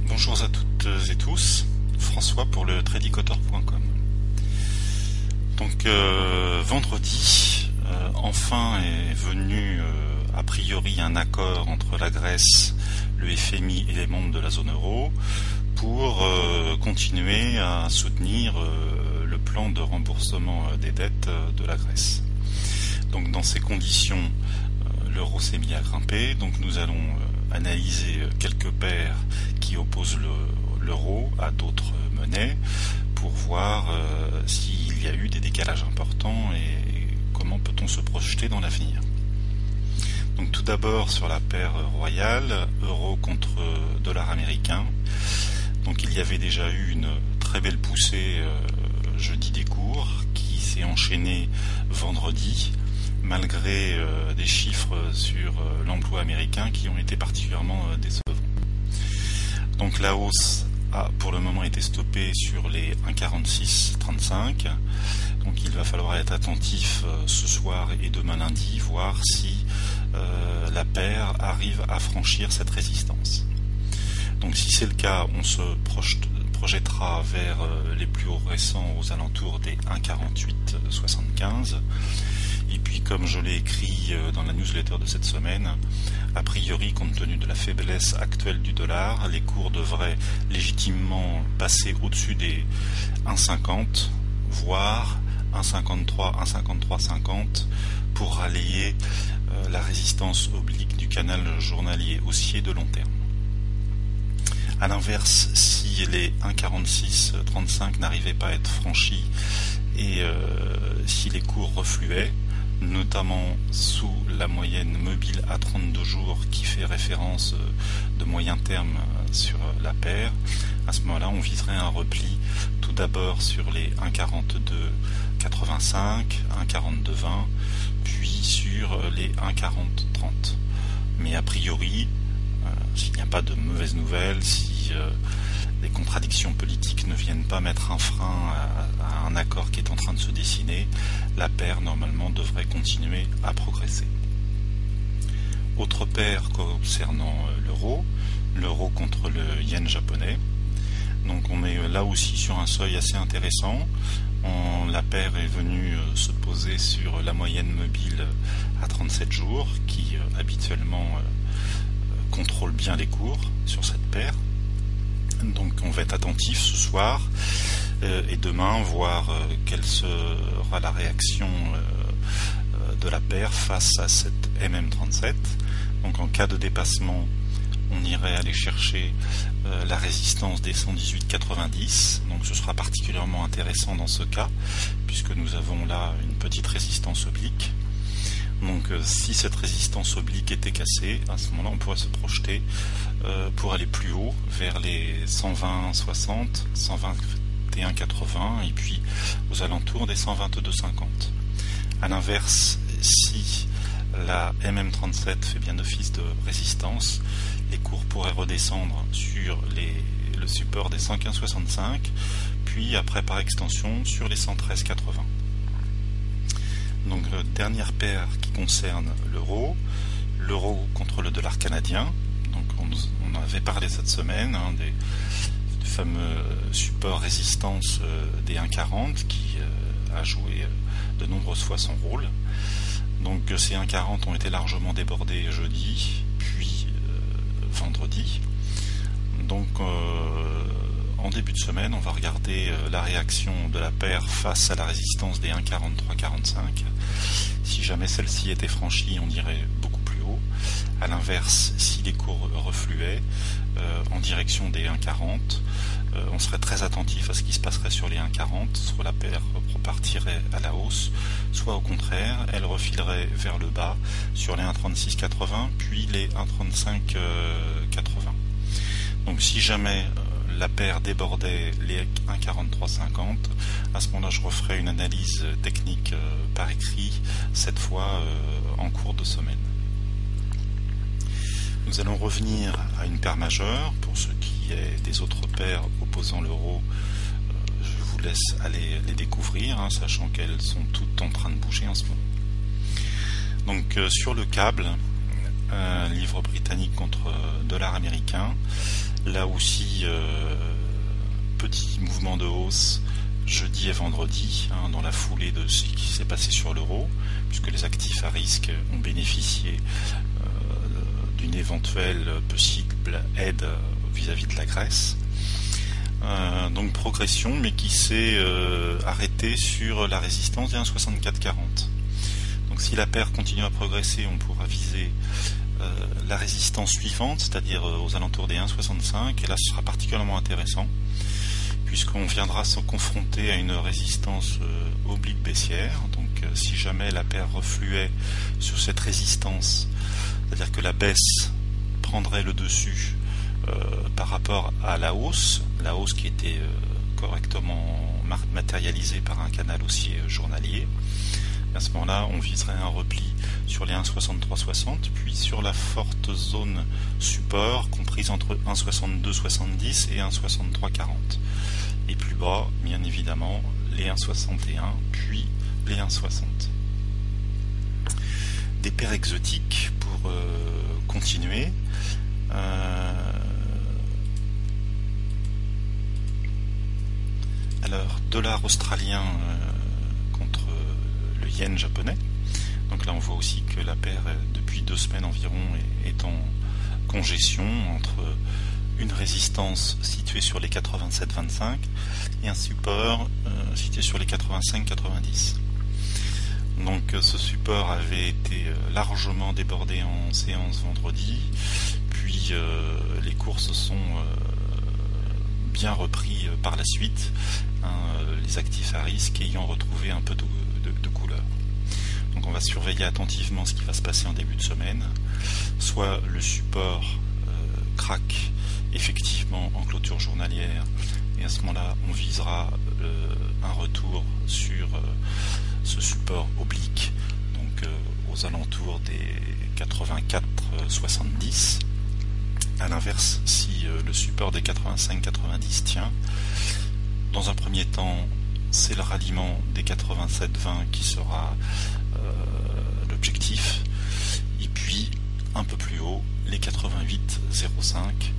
Bonjour à toutes et tous, François pour le tradicotor.com. Donc vendredi, enfin est venu a priori un accord entre la Grèce, le FMI et les membres de la zone euro pour continuer à soutenir le plan de remboursement des dettes de la Grèce. Donc dans ces conditions, l'euro s'est mis à grimper, donc nous allons analyser quelques paires qui opposent l'euro à d'autres monnaies pour voir s'il y a eu des décalages importants et comment peut-on se projeter dans l'avenir. Donc tout d'abord sur la paire royale, euro contre dollar américain. Donc il y avait déjà eu une très belle poussée jeudi des cours qui s'est enchaînée vendredi, malgré des chiffres sur l'emploi américain qui ont été particulièrement décevants. Donc la hausse a pour le moment été stoppée sur les 1,4635. Donc il va falloir être attentif ce soir et demain lundi, voir si la paire arrive à franchir cette résistance. Donc si c'est le cas, on se projettera vers les plus hauts récents aux alentours des 1,4875. Et puis comme je l'ai écrit dans la newsletter de cette semaine, a priori compte tenu de la faiblesse actuelle du dollar, les cours devraient légitimement passer au-dessus des 1,50, voire 1,53, 1,5350 pour ralayer la résistance oblique du canal journalier haussier de long terme. A l'inverse, si les 1,4635 n'arrivaient pas à être franchis et si les cours refluaient, notamment sous la moyenne mobile à 32 jours qui fait référence de moyen terme sur la paire, à ce moment-là on viserait un repli tout d'abord sur les 1,4285, 1,4220, puis sur les 1,4030. Mais a priori, s'il n'y a pas de mauvaises nouvelles, si les contradictions politiques ne viennent pas mettre un frein à un accord qui est en train de se dessiner, la paire normalement devrait continuer à progresser. Autre paire concernant l'euro contre le yen japonais. Donc on est là aussi sur un seuil assez intéressant. La paire est venue se poser sur la moyenne mobile à 37 jours qui habituellement contrôle bien les cours sur cette paire. Donc on va être attentif ce soir et demain voir quelle sera la réaction de la paire face à cette MM37. Donc en cas de dépassement, on irait aller chercher la résistance des 118,90. Donc ce sera particulièrement intéressant dans ce cas puisque nous avons là une petite résistance oblique. Donc si cette résistance oblique était cassée, à ce moment-là on pourrait se projeter pour aller plus haut vers les 120,60, 121,80 et puis aux alentours des 122,50. A l'inverse, si la MM37 fait bien office de résistance, les cours pourraient redescendre sur le support des 115,65, puis après par extension sur les 113,80. Donc dernière paire qui concerne l'euro contre le dollar canadien. Donc on avait parlé cette semaine des fameux supports résistance des 1,40 qui a joué de nombreuses fois son rôle. Donc ces 1,40 ont été largement débordés jeudi puis vendredi. Donc en début de semaine, on va regarder la réaction de la paire face à la résistance des 1,4345. Si jamais celle-ci était franchie, on irait beaucoup plus haut. A l'inverse, si les cours refluaient en direction des 1,40, on serait très attentif à ce qui se passerait sur les 1,40. Soit la paire repartirait à la hausse, soit au contraire, elle refilerait vers le bas sur les 1,3680, puis les 1,3580. Donc si jamais la paire débordait les 1,4350, à ce moment-là je referai une analyse technique par écrit, cette fois en cours de semaine. Nous allons revenir à une paire majeure. Pour ce qui est des autres paires opposant l'euro, je vous laisse aller les découvrir, sachant qu'elles sont toutes en train de bouger en ce moment. Donc sur le câble, livre britannique contre dollar américain, là aussi petit mouvement de hausse jeudi et vendredi, dans la foulée de ce qui s'est passé sur l'euro, puisque les actifs à risque ont bénéficié d'une éventuelle possible aide vis-à-vis de la Grèce. Donc progression, mais qui s'est arrêtée sur la résistance des 1,6440. Donc si la paire continue à progresser, on pourra viser la résistance suivante, c'est-à-dire aux alentours des 1,65, et là ce sera particulièrement intéressant, puisqu'on viendra se confronter à une résistance oblique baissière. Donc si jamais la paire refluait sur cette résistance, c'est-à-dire que la baisse prendrait le dessus par rapport à la hausse qui était correctement matérialisée par un canal haussier journalier, à ce moment-là on viserait un repli sur les 1,6360, puis sur la forte zone support comprise entre 1,6270 et 1,6340. Et plus bas, bien évidemment, les 1,61, puis les 1,60. Des paires exotiques pour continuer. Alors, dollar australien contre le yen japonais. Donc là, on voit aussi que la paire, depuis 2 semaines environ, est en congestion entre une résistance située sur les 87,25 et un support situé sur les 85,90. Donc ce support avait été largement débordé en séance vendredi, puis les cours se sont bien repris par la suite, les actifs à risque ayant retrouvé un peu de couleur. Donc on va surveiller attentivement ce qui va se passer en début de semaine. Soit le support craque effectivement en clôture journalière, et à ce moment-là on visera un retour sur ce support oblique, donc aux alentours des 84,70. À l'inverse, si le support des 85,90 tient, dans un premier temps c'est le ralliement des 87,20 qui sera l'objectif, et puis un peu plus haut les 88,05.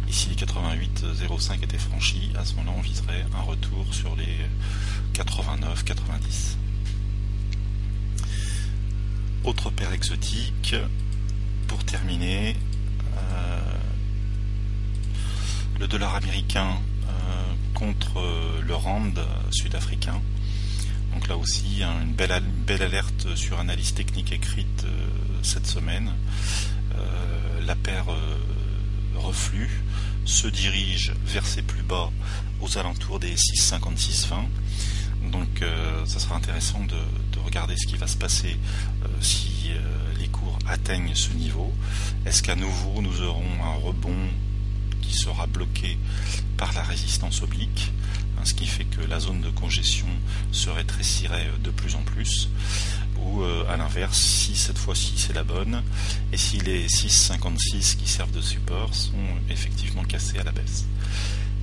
Et si les 88,05 étaient franchis, à ce moment-là on viserait un retour sur les 89,90. Autre paire exotique pour terminer, le dollar américain contre le rand sud-africain. Donc là aussi une belle alerte sur analyse technique écrite cette semaine. La paire reflue se dirige vers ses plus bas aux alentours des 6,56,20. Donc ça sera intéressant de regarder ce qui va se passer si les cours atteignent ce niveau. Est-ce qu'à nouveau nous aurons un rebond qui sera bloqué par la résistance oblique, ce qui fait que la zone de congestion se rétrécirait de plus en plus, ou à l'inverse, si cette fois-ci c'est la bonne, et si les 6,56 qui servent de support sont effectivement cassés à la baisse.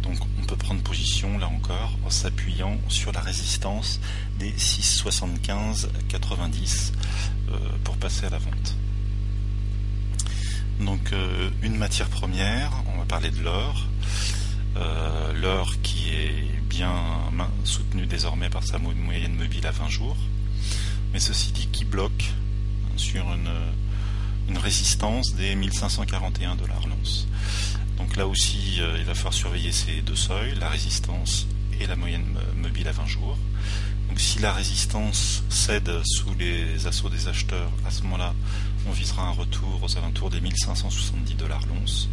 Donc on peut prendre position là encore en s'appuyant sur la résistance des 6,75,90 pour passer à la vente. Donc une matière première, on va parler de l'or. L'or qui est bien soutenu désormais par sa moyenne mobile à 20 jours, mais ceci dit qui bloque sur une résistance des 1541 $ l'once. Donc là aussi il va falloir surveiller ces deux seuils, la résistance et la moyenne mobile à 20 jours. Donc si la résistance cède sous les assauts des acheteurs, à ce moment-là on visera un retour aux alentours des 1570 $ l'once.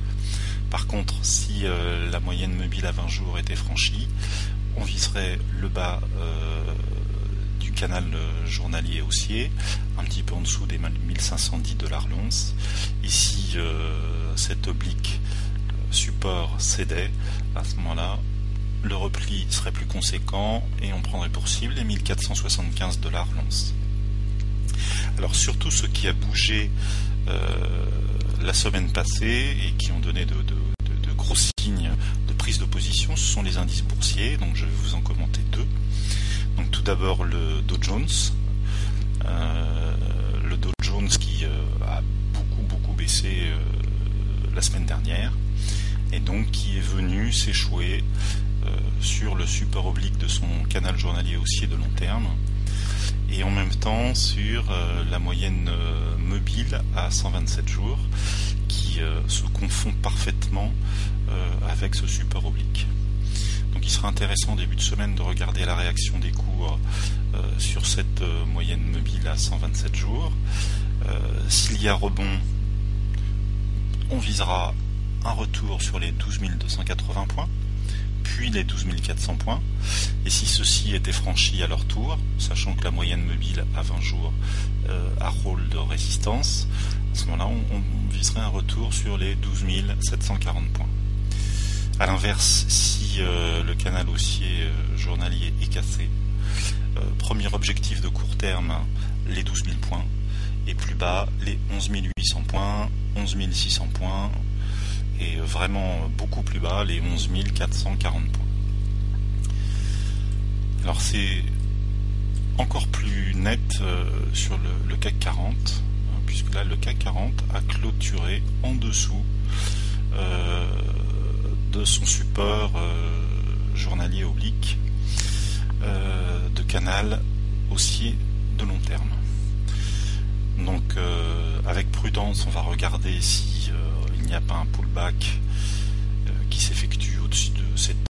Par contre, si la moyenne mobile à 20 jours était franchie, on viserait le bas du canal journalier haussier, un petit peu en dessous des 1510 $ l'once. Et si cet oblique support cédait, à ce moment-là, le repli serait plus conséquent et on prendrait pour cible les 1475 $ l'once. Alors surtout ce qui a bougé la semaine passée et qui ont donné de gros signes de prise de position, ce sont les indices boursiers. haussiers, donc je vais vous en commenter deux. Donc tout d'abord le Dow Jones, qui a beaucoup baissé la semaine dernière, et donc qui est venu s'échouer sur le support oblique de son canal journalier haussier de long terme, et en même temps sur la moyenne mobile à 127 jours, qui se confond parfaitement avec ce support oblique. Donc il sera intéressant en début de semaine de regarder la réaction des cours sur cette moyenne mobile à 127 jours. S'il y a rebond, on visera un retour sur les 12 280 points, puis les 12 400 points. Et si ceci était franchi à leur tour, sachant que la moyenne mobile à 20 jours a rôle de résistance, à ce moment-là, on viserait un retour sur les 12 740 points. A l'inverse, si le canal haussier journalier est cassé, premier objectif de court terme, les 12 000 points, et plus bas, les 11 800 points, 11 600 points, et vraiment beaucoup plus bas, les 11 440 points. Alors c'est encore plus net sur le CAC 40, puisque là le CAC 40 a clôturé en dessous de son support journalier oblique de canal haussier de long terme. Donc avec prudence, on va regarder si il n'y a pas un pullback qui s'effectue au-dessus de cette